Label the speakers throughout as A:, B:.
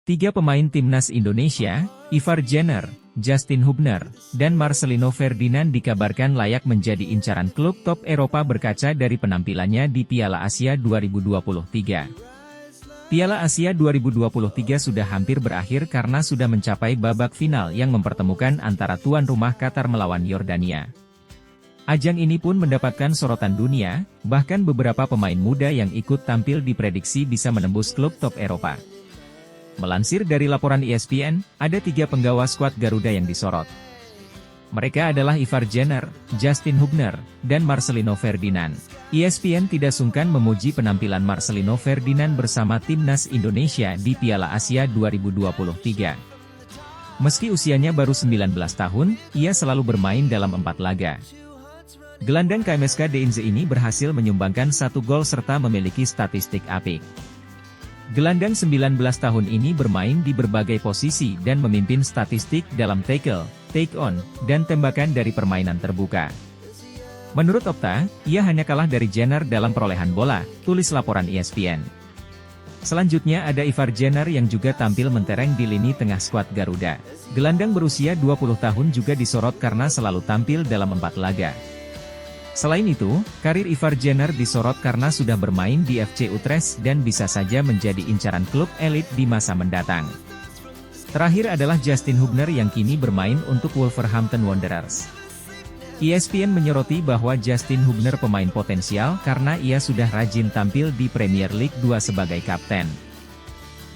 A: Tiga pemain timnas Indonesia, Ivar Jenner, Justin Hubner, dan Marcelino Ferdinand dikabarkan layak menjadi incaran klub top Eropa berkaca dari penampilannya di Piala Asia 2023. Piala Asia 2023 sudah hampir berakhir karena sudah mencapai babak final yang mempertemukan antara tuan rumah Qatar melawan Yordania. Ajang ini pun mendapatkan sorotan dunia, bahkan beberapa pemain muda yang ikut tampil diprediksi bisa menembus klub top Eropa. Melansir dari laporan ESPN, ada tiga penggawa skuad Garuda yang disorot. Mereka adalah Ivar Jenner, Justin Hubner, dan Marcelino Ferdinand. ESPN tidak sungkan memuji penampilan Marcelino Ferdinand bersama timnas Indonesia di Piala Asia 2023. Meski usianya baru 19 tahun, ia selalu bermain dalam 4 laga. Gelandang KMSK DINZE ini berhasil menyumbangkan 1 gol serta memiliki statistik apik. Gelandang 19 tahun ini bermain di berbagai posisi dan memimpin statistik dalam tackle, take on, dan tembakan dari permainan terbuka. Menurut Opta, ia hanya kalah dari Jenner dalam perolehan bola, tulis laporan ESPN. Selanjutnya ada Ivar Jenner yang juga tampil mentereng di lini tengah skuad Garuda. Gelandang berusia 20 tahun juga disorot karena selalu tampil dalam 4 laga. Selain itu, karir Ivar Jenner disorot karena sudah bermain di FC Utrecht dan bisa saja menjadi incaran klub elit di masa mendatang. Terakhir adalah Justin Hubner yang kini bermain untuk Wolverhampton Wanderers. ESPN menyoroti bahwa Justin Hubner pemain potensial karena ia sudah rajin tampil di Premier League 2 sebagai kapten.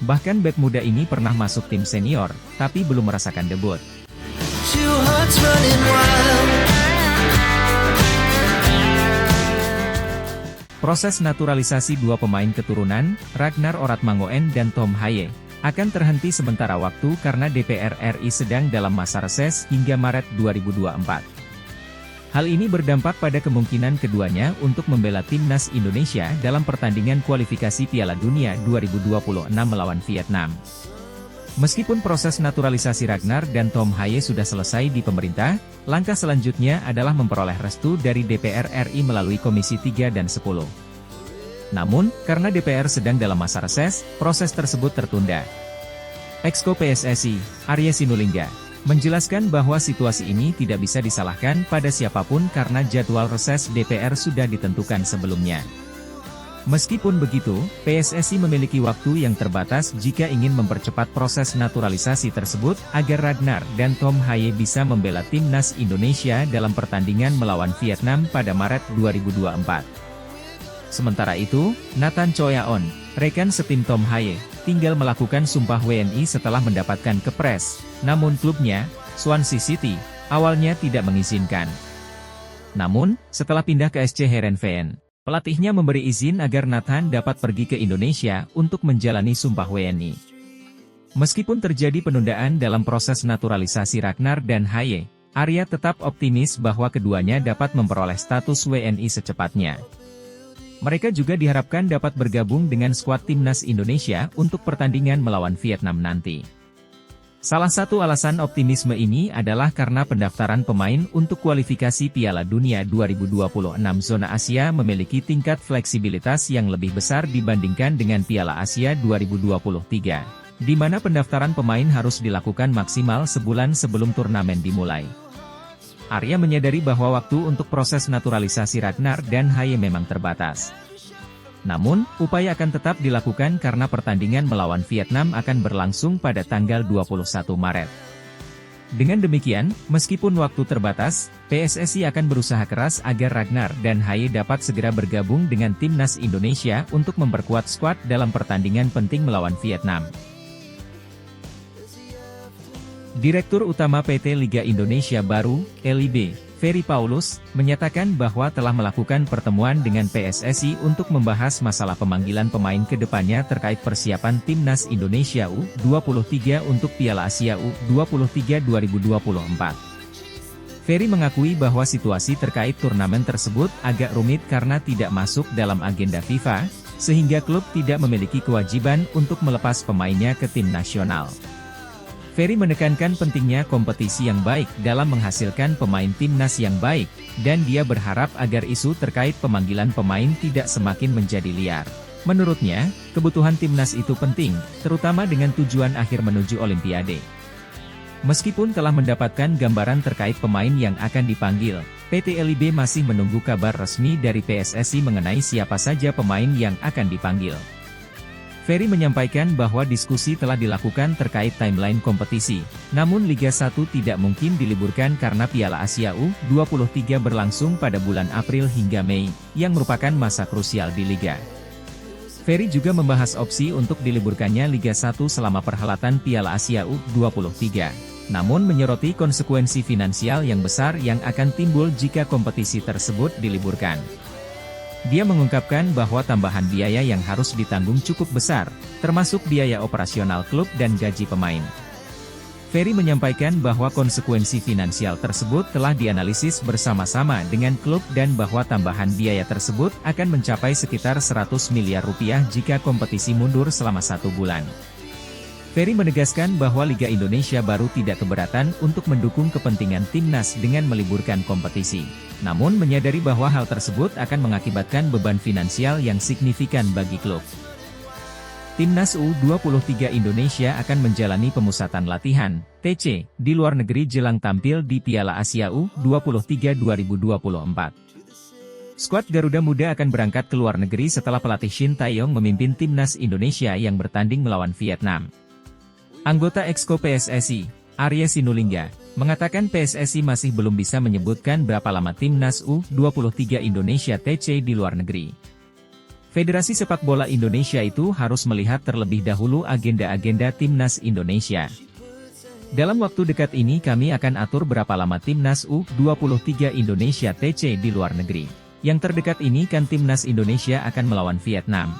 A: Bahkan bek muda ini pernah masuk tim senior, tapi belum merasakan debut. Proses naturalisasi dua pemain keturunan, Ragnar Oratmangoen dan Tom Haye, akan terhenti sementara waktu karena DPR RI sedang dalam masa reses hingga Maret 2024. Hal ini berdampak pada kemungkinan keduanya untuk membela timnas Indonesia dalam pertandingan kualifikasi Piala Dunia 2026 melawan Vietnam. Meskipun proses naturalisasi Ragnar dan Tom Haye sudah selesai di pemerintah, langkah selanjutnya adalah memperoleh restu dari DPR RI melalui Komisi 3 dan 10. Namun, karena DPR sedang dalam masa reses, proses tersebut tertunda. Exco PSSI, Arya Sinulinga, menjelaskan bahwa situasi ini tidak bisa disalahkan pada siapapun karena jadwal reses DPR sudah ditentukan sebelumnya. Meskipun begitu, PSSI memiliki waktu yang terbatas jika ingin mempercepat proses naturalisasi tersebut, agar Ragnar dan Tom Haye bisa membela timnas Indonesia dalam pertandingan melawan Vietnam pada Maret 2024. Sementara itu, Nathan Choyaon, rekan setim Tom Haye, tinggal melakukan sumpah WNI setelah mendapatkan kepres, namun klubnya, Swansea City, awalnya tidak mengizinkan. Namun, setelah pindah ke SC Heerenveen, pelatihnya memberi izin agar Nathan dapat pergi ke Indonesia untuk menjalani sumpah WNI. Meskipun terjadi penundaan dalam proses naturalisasi Ragnar dan Haye, Arya tetap optimis bahwa keduanya dapat memperoleh status WNI secepatnya. Mereka juga diharapkan dapat bergabung dengan skuad timnas Indonesia untuk pertandingan melawan Vietnam nanti. Salah satu alasan optimisme ini adalah karena pendaftaran pemain untuk kualifikasi Piala Dunia 2026 zona Asia memiliki tingkat fleksibilitas yang lebih besar dibandingkan dengan Piala Asia 2023, di mana pendaftaran pemain harus dilakukan maksimal sebulan sebelum turnamen dimulai. Arya menyadari bahwa waktu untuk proses naturalisasi Ragnar dan Haye memang terbatas. Namun, upaya akan tetap dilakukan karena pertandingan melawan Vietnam akan berlangsung pada tanggal 21 Maret. Dengan demikian, meskipun waktu terbatas, PSSI akan berusaha keras agar Ragnar dan Haye dapat segera bergabung dengan timnas Indonesia untuk memperkuat skuad dalam pertandingan penting melawan Vietnam. Direktur Utama PT Liga Indonesia Baru, LIB, Ferry Paulus, menyatakan bahwa telah melakukan pertemuan dengan PSSI untuk membahas masalah pemanggilan pemain ke depannya terkait persiapan Timnas Indonesia U23 untuk Piala Asia U23 2024. Ferry mengakui bahwa situasi terkait turnamen tersebut agak rumit karena tidak masuk dalam agenda FIFA, sehingga klub tidak memiliki kewajiban untuk melepas pemainnya ke tim nasional. Ferry menekankan pentingnya kompetisi yang baik dalam menghasilkan pemain timnas yang baik, dan dia berharap agar isu terkait pemanggilan pemain tidak semakin menjadi liar. Menurutnya, kebutuhan timnas itu penting, terutama dengan tujuan akhir menuju Olimpiade. Meskipun telah mendapatkan gambaran terkait pemain yang akan dipanggil, PT LIB masih menunggu kabar resmi dari PSSI mengenai siapa saja pemain yang akan dipanggil. Ferry menyampaikan bahwa diskusi telah dilakukan terkait timeline kompetisi, namun Liga 1 tidak mungkin diliburkan karena Piala Asia U23 berlangsung pada bulan April hingga Mei, yang merupakan masa krusial di Liga. Ferry juga membahas opsi untuk diliburkannya Liga 1 selama perhelatan Piala Asia U23, namun menyoroti konsekuensi finansial yang besar yang akan timbul jika kompetisi tersebut diliburkan. Dia mengungkapkan bahwa tambahan biaya yang harus ditanggung cukup besar, termasuk biaya operasional klub dan gaji pemain. Ferry menyampaikan bahwa konsekuensi finansial tersebut telah dianalisis bersama-sama dengan klub dan bahwa tambahan biaya tersebut akan mencapai sekitar 100 miliar rupiah jika kompetisi mundur selama 1 bulan. Ferry menegaskan bahwa Liga Indonesia baru tidak keberatan untuk mendukung kepentingan timnas dengan meliburkan kompetisi, namun menyadari bahwa hal tersebut akan mengakibatkan beban finansial yang signifikan bagi klub. Timnas U23 Indonesia akan menjalani pemusatan latihan, TC, di luar negeri jelang tampil di Piala Asia U23 2024. Skuad Garuda Muda akan berangkat ke luar negeri setelah pelatih Shin Tae-yong memimpin timnas Indonesia yang bertanding melawan Vietnam. Anggota Exco PSSI, Arya Sinulinga, mengatakan PSSI masih belum bisa menyebutkan berapa lama timnas U23 Indonesia TC di luar negeri. Federasi Sepak Bola Indonesia itu harus melihat terlebih dahulu agenda-agenda timnas Indonesia. Dalam waktu dekat ini kami akan atur berapa lama timnas U23 Indonesia TC di luar negeri. Yang terdekat ini kan timnas Indonesia akan melawan Vietnam.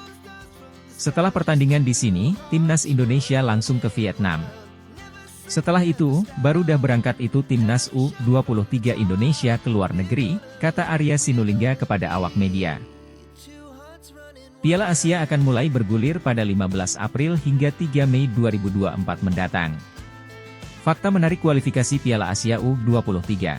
A: Setelah pertandingan di sini, timnas Indonesia langsung ke Vietnam. Setelah itu, baru dah berangkat itu timnas U23 Indonesia ke luar negeri, kata Arya Sinulinga kepada awak media. Piala Asia akan mulai bergulir pada 15 April hingga 3 Mei 2024 mendatang. Fakta menarik kualifikasi Piala Asia U23.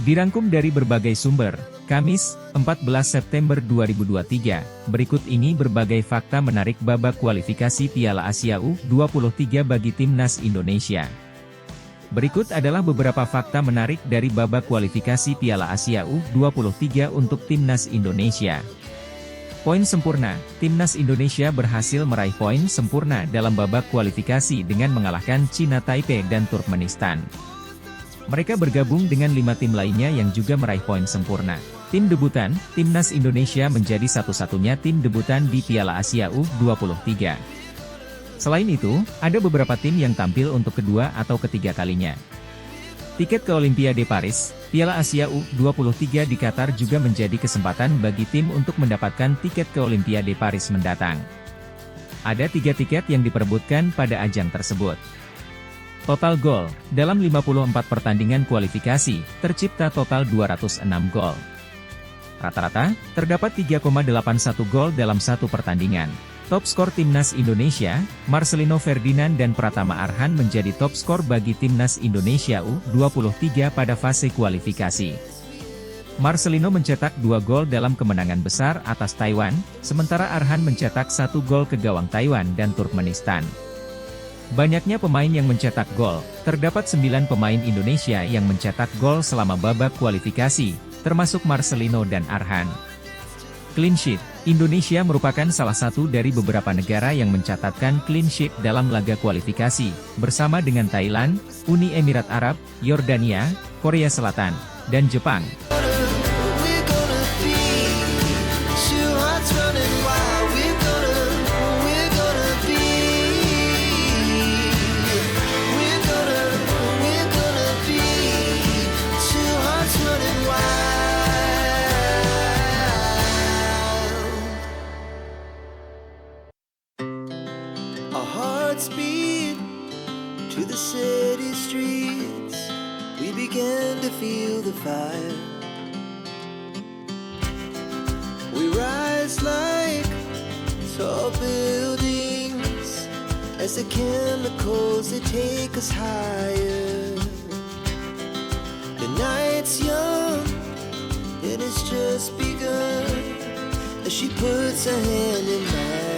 A: Dirangkum dari berbagai sumber, Kamis, 14 September 2023, berikut ini berbagai fakta menarik babak kualifikasi Piala Asia U23 bagi timnas Indonesia. Berikut adalah beberapa fakta menarik dari babak kualifikasi Piala Asia U23 untuk timnas Indonesia. Poin sempurna, timnas Indonesia berhasil meraih poin sempurna dalam babak kualifikasi dengan mengalahkan China Taipei dan Turkmenistan. Mereka bergabung dengan 5 tim lainnya yang juga meraih poin sempurna. Tim debutan, timnas Indonesia menjadi satu-satunya tim debutan di Piala Asia U23. Selain itu, ada beberapa tim yang tampil untuk kedua atau ketiga kalinya. Tiket ke Olimpiade Paris, Piala Asia U23 di Qatar juga menjadi kesempatan bagi tim untuk mendapatkan tiket ke Olimpiade Paris mendatang. Ada 3 tiket yang diperebutkan pada ajang tersebut. Total gol, dalam 54 pertandingan kualifikasi, tercipta total 206 gol. Rata-rata, terdapat 3,81 gol dalam satu pertandingan. Top skor timnas Indonesia, Marcelino Ferdinand dan Pratama Arhan menjadi top skor bagi timnas Indonesia U23 pada fase kualifikasi. Marcelino mencetak 2 gol dalam kemenangan besar atas Taiwan, sementara Arhan mencetak 1 gol ke gawang Taiwan dan Turkmenistan. Banyaknya pemain yang mencetak gol, terdapat 9 pemain Indonesia yang mencetak gol selama babak kualifikasi, termasuk Marcelino dan Arhan. Clean sheet, Indonesia merupakan salah satu dari beberapa negara yang mencatatkan clean sheet dalam laga kualifikasi, bersama dengan Thailand, Uni Emirat Arab, Yordania, Korea Selatan, dan Jepang.
B: Speed to the city streets, we began to feel the fire. We rise like tall buildings as the chemicals they take us higher. The night's young, it has just begun. A she puts her hand in mine.